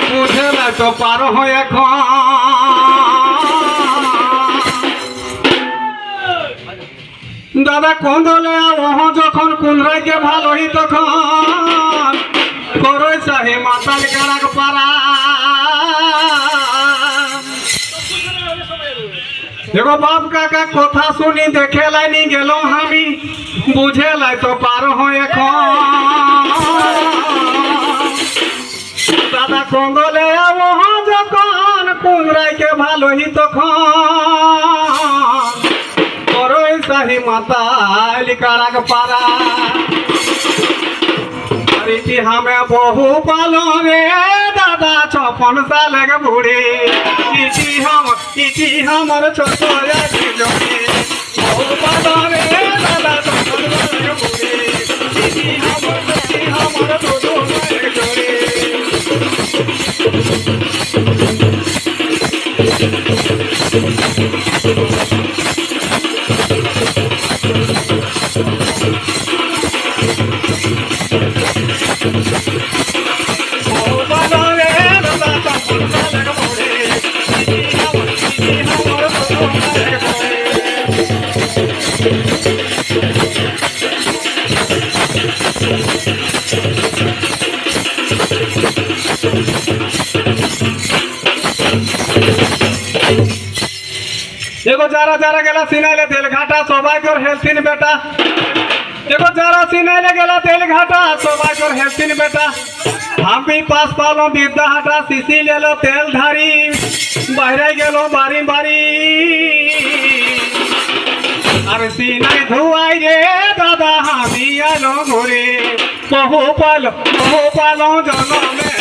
বুঝে না তো পার হয় এখন দাদা কোন দলে ওহ যখন কোন রাজ্যে ভালোই তখন করই চাহে মাতাল কারাক পারা দেখো বাপ কাকা কথা শুনি দেখে লাইনি গেল আমি বুঝে লাই তো পার হয় এখন দাদা কোন দলে ওহ যখন কোন রাজ্যে ভালোই তখন सही माताल करक पारा अरे हमें बहु पालो रे दादा 56 साल के बूढ़े हमर छोटो बहु पालो रे दादा 56 साल के बूढ़े हमर छोटो देखो जारा जारा गेला सिनाइले तेल घाटा सबाई कर हेल्थिन बेटा देखो जारा सिनाइले गेला तेल घाटा सबाई कर हेल्थिन बेटा हम भी पास पालो विद्या हाटा सीसी ले लो तेल धारी बाहरे गेलो बारी बारी अरे सिनाई धुआई रे दादा हामी आलो घोरे बहु पालो जन्म में